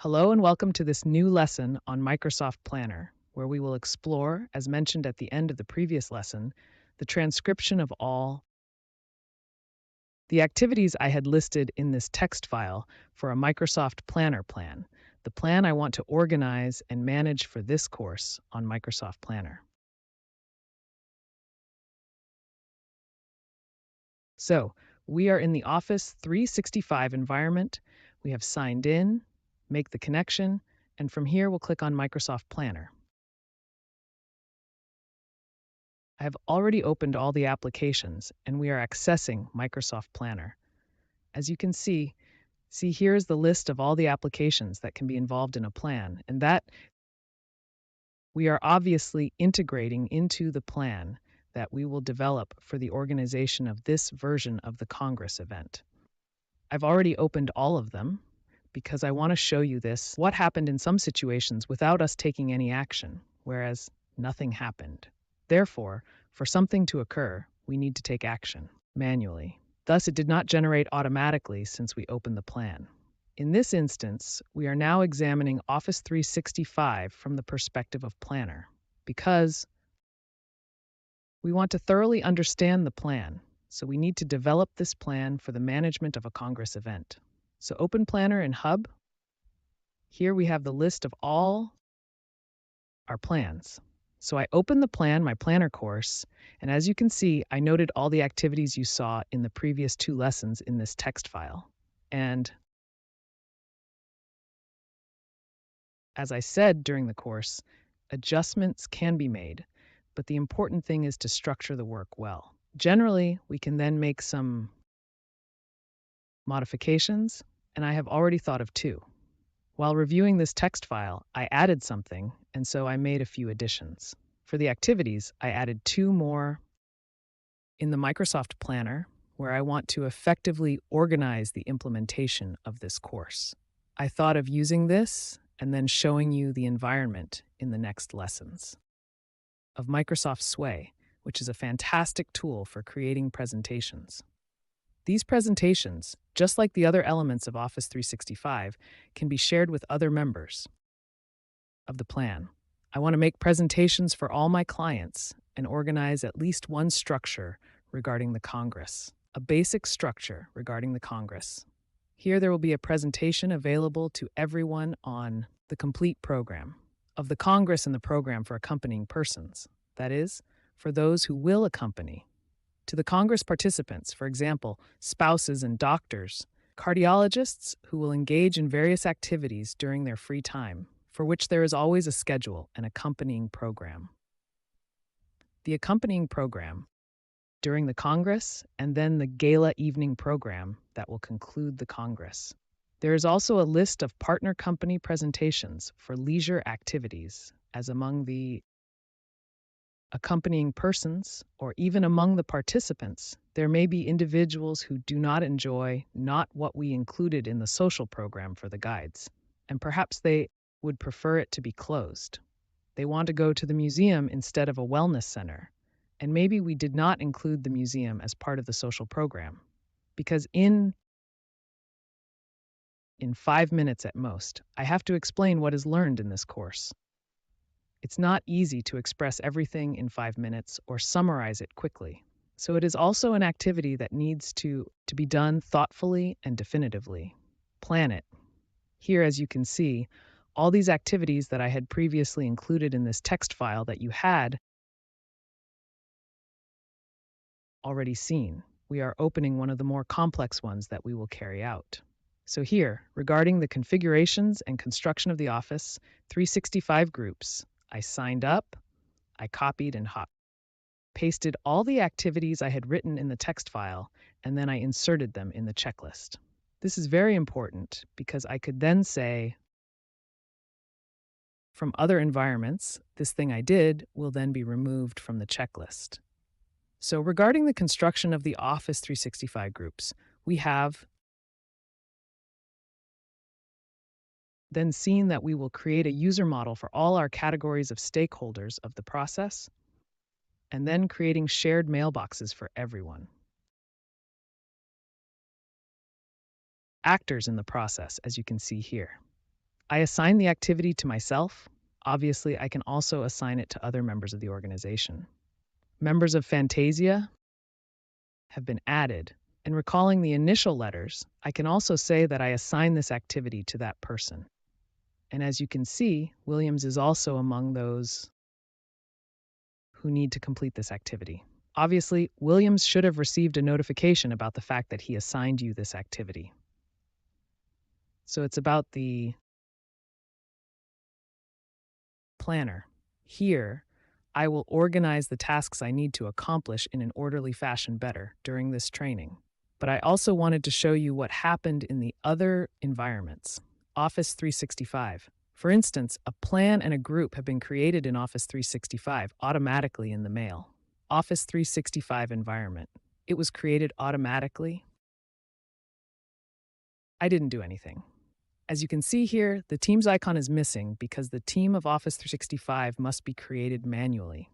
Hello and welcome to this new lesson on Microsoft Planner, where we will explore, as mentioned at the end of the previous lesson, the transcription of all the activities I had listed in this text file for a Microsoft Planner plan, the plan I want to organize and manage for this course on Microsoft Planner. So, we are in the Office 365 environment. We have signed in, make the connection, and from here we'll click on Microsoft Planner. I have already opened all the applications and we are accessing Microsoft Planner. As you can see here is the list of all the applications that can be involved in a plan, and that we are obviously integrating into the plan that we will develop for the organization of this version of the Congress event. I've already opened all of them because I want to show you what happened in some situations without us taking any action, whereas nothing happened. Therefore, for something to occur, we need to take action manually. Thus, it did not generate automatically since we opened the plan. In this instance, we are now examining Office 365 from the perspective of Planner because we want to thoroughly understand the plan, so we need to develop this plan for the management of a Congress event. So open Planner in Hub. Here we have the list of all our plans. So I opened the plan, my planner course, and as you can see, I noted all the activities you saw in the previous two lessons in this text file. And as I said during the course, adjustments can be made, but the important thing is to structure the work well. Generally, we can then make some modifications, and I have already thought of two. While reviewing this text file, I added something, and so I made a few additions. For the activities, I added two more in the Microsoft Planner, where I want to effectively organize the implementation of this course. I thought of using this and then showing you the environment in the next lessons of Microsoft Sway, which is a fantastic tool for creating presentations. These presentations, just like the other elements of Office 365, can be shared with other members of the plan. I want to make presentations for all my clients and organize at least one structure regarding the Congress, a basic structure regarding the Congress. Here there will be a presentation available to everyone on the complete program of the Congress and the program for accompanying persons, that is, for those who will accompany. To the Congress participants, for example, spouses and doctors, cardiologists who will engage in various activities during their free time, for which there is always a schedule and accompanying program. The accompanying program during the Congress and then the gala evening program that will conclude the Congress. There is also a list of partner company presentations for leisure activities, as among the accompanying persons, or even among the participants, there may be individuals who do not enjoy not what we included in the social program for the guides, and perhaps they would prefer it to be closed. They want to go to the museum instead of a wellness center, and maybe we did not include the museum as part of the social program, because in 5 minutes at most, I have to explain what is learned in this course. It's not easy to express everything in 5 minutes or summarize it quickly. So it is also an activity that needs to be done thoughtfully and definitively. Plan it. Here, as you can see, all these activities that I had previously included in this text file that you had already seen. We are opening one of the more complex ones that we will carry out. So here, regarding the configurations and construction of the Office 365 groups, I signed up, I copied and pasted all the activities I had written in the text file, and then I inserted them in the checklist. This is very important because I could then say, from other environments, this thing I did will then be removed from the checklist. So regarding the construction of the Office 365 groups, we have then seen that we will create a user model for all our categories of stakeholders of the process, and then creating shared mailboxes for everyone. Actors in the process, as you can see here. I assign the activity to myself. Obviously, I can also assign it to other members of the organization. Members of Fantasia have been added, and recalling the initial letters, I can also say that I assign this activity to that person. And as you can see, Williams is also among those who need to complete this activity. Obviously, Williams should have received a notification about the fact that he assigned you this activity. So it's about the planner. Here, I will organize the tasks I need to accomplish in an orderly fashion better during this training. But I also wanted to show you what happened in the other environments. Office 365. For instance, a plan and a group have been created in Office 365 automatically in the mail. Office 365 environment. It was created automatically. I didn't do anything. As you can see here, the Teams icon is missing because the team of Office 365 must be created manually.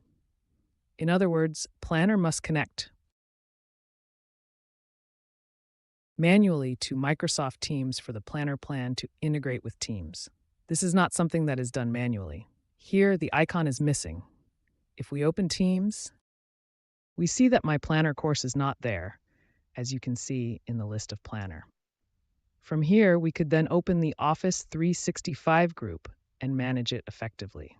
In other words, Planner must connect manually to Microsoft Teams for the Planner plan to integrate with Teams. This is not something that is done manually. Here, the icon is missing. If we open Teams, we see that my Planner course is not there, as you can see in the list of Planner. From here, we could then open the Office 365 group and manage it effectively.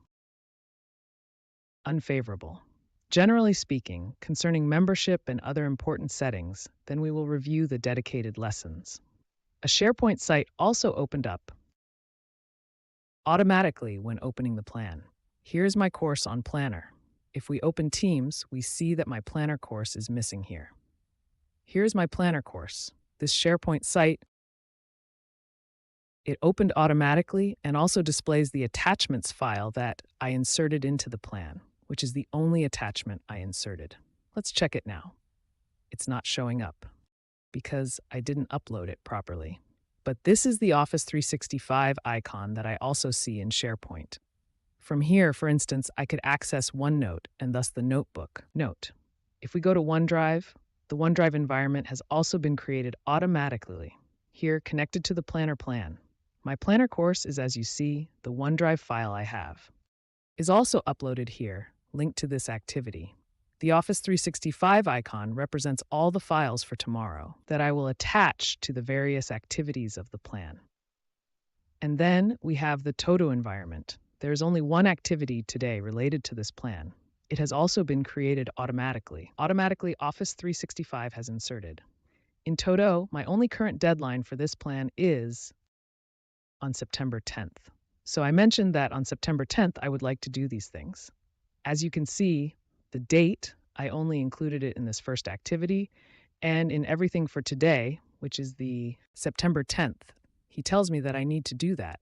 Unfavorable. Generally speaking, concerning membership and other important settings, then we will review the dedicated lessons. A SharePoint site also opened up automatically when opening the plan. Here's my course on Planner. If we open Teams, we see that my Planner course is missing here. Here's my Planner course. This SharePoint site, it opened automatically and also displays the attachments file that I inserted into the plan, which is the only attachment I inserted. Let's check it now. It's not showing up because I didn't upload it properly. But this is the Office 365 icon that I also see in SharePoint. From here, for instance, I could access OneNote and thus the notebook. Note, if we go to OneDrive, the OneDrive environment has also been created automatically. Here, connected to the Planner plan. My Planner course is, as you see, the OneDrive file I have. Is also uploaded here, linked to this activity. The Office 365 icon represents all the files for tomorrow that I will attach to the various activities of the plan. And then we have the Todo environment. There is only one activity today related to this plan. It has also been created automatically. Automatically, Office 365 has inserted. In Todo, my only current deadline for this plan is on September 10th. So I mentioned that on September 10th, I would like to do these things. As you can see, the date, I only included it in this first activity, and in everything for today, which is the September 10th, he tells me that I need to do that.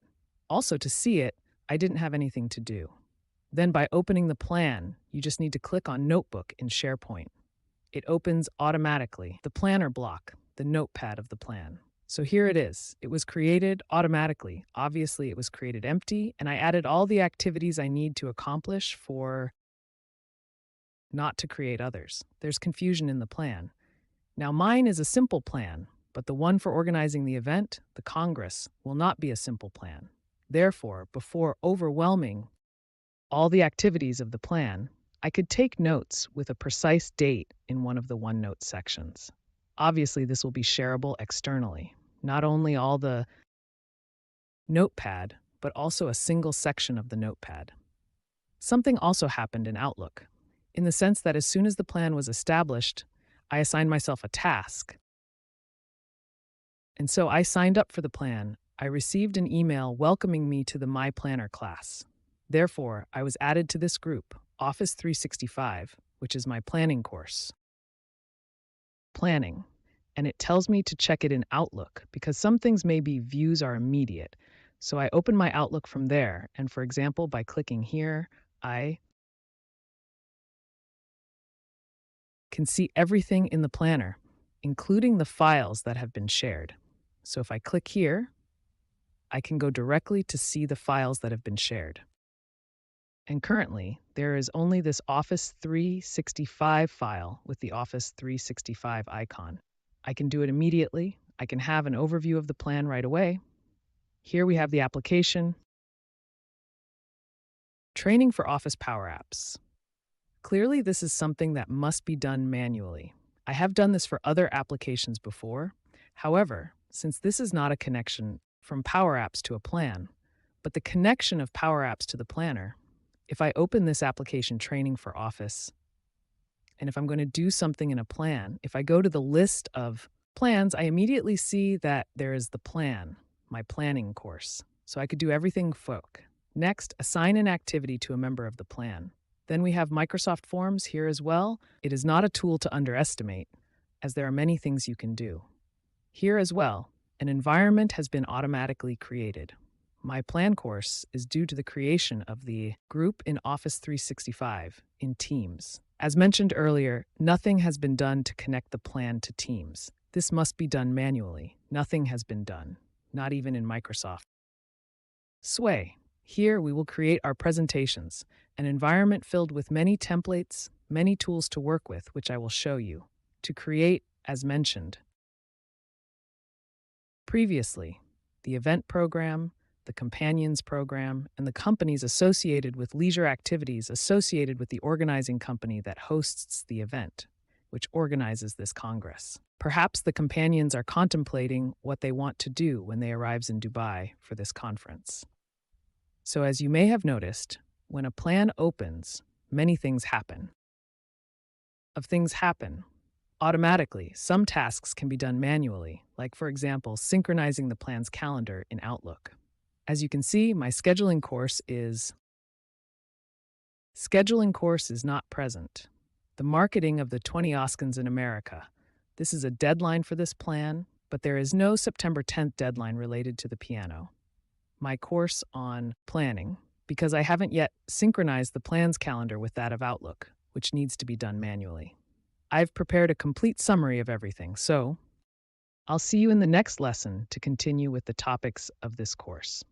Also, to see it, I didn't have anything to do. Then by opening the plan, you just need to click on Notebook in SharePoint. It opens automatically, the planner block, the notepad of the plan. So here it is. It was created automatically. Obviously, it was created empty, and I added all the activities I need to accomplish for not to create others. There's confusion in the plan. Now, mine is a simple plan, but the one for organizing the event, the Congress, will not be a simple plan. Therefore, before overwhelming all the activities of the plan, I could take notes with a precise date in one of the OneNote sections. Obviously, this will be shareable externally. Not only all the notepad, but also a single section of the notepad. Something also happened in Outlook, in the sense that as soon as the plan was established, I assigned myself a task. And so I signed up for the plan. I received an email welcoming me to the My Planner class. Therefore, I was added to this group, Office 365, which is my planning course. Planning. And it tells me to check it in Outlook because some things maybe views are immediate. So I open my Outlook from there, and for example, by clicking here, I can see everything in the planner, including the files that have been shared. So if I click here, I can go directly to see the files that have been shared. And currently, there is only this Office 365 file with the Office 365 icon. I can do it immediately. I can have an overview of the plan right away. Here we have the application, training for Office Power Apps. Clearly, this is something that must be done manually. I have done this for other applications before. However, since this is not a connection from Power Apps to a plan, but the connection of Power Apps to the planner, if I open this application training for Office, and if I'm going to do something in a plan, if I go to the list of plans, I immediately see that there is the plan, my planning course. So I could do everything folk. Next, assign an activity to a member of the plan. Then we have Microsoft Forms here as well. It is not a tool to underestimate, as there are many things you can do. Here as well, an environment has been automatically created. My plan course is due to the creation of the group in Office 365 in Teams. As mentioned earlier, nothing has been done to connect the plan to Teams. This must be done manually. Nothing has been done, not even in Microsoft. Sway. Here we will create our presentations, an environment filled with many templates, many tools to work with, which I will show you. To create, as mentioned previously, the event program, the companions program, and the companies associated with leisure activities associated with the organizing company that hosts the event, which organizes this Congress. Perhaps the companions are contemplating what they want to do when they arrive in Dubai for this conference. So as you may have noticed, when a plan opens, many things happen. Automatically, some tasks can be done manually, like for example, synchronizing the plan's calendar in Outlook. As you can see, my scheduling course is not present. The marketing of the 20 Oscars in America. This is a deadline for this plan, but there is no September 10th deadline related to the piano. My course on planning, because I haven't yet synchronized the plan's calendar with that of Outlook, which needs to be done manually. I've prepared a complete summary of everything, so I'll see you in the next lesson to continue with the topics of this course.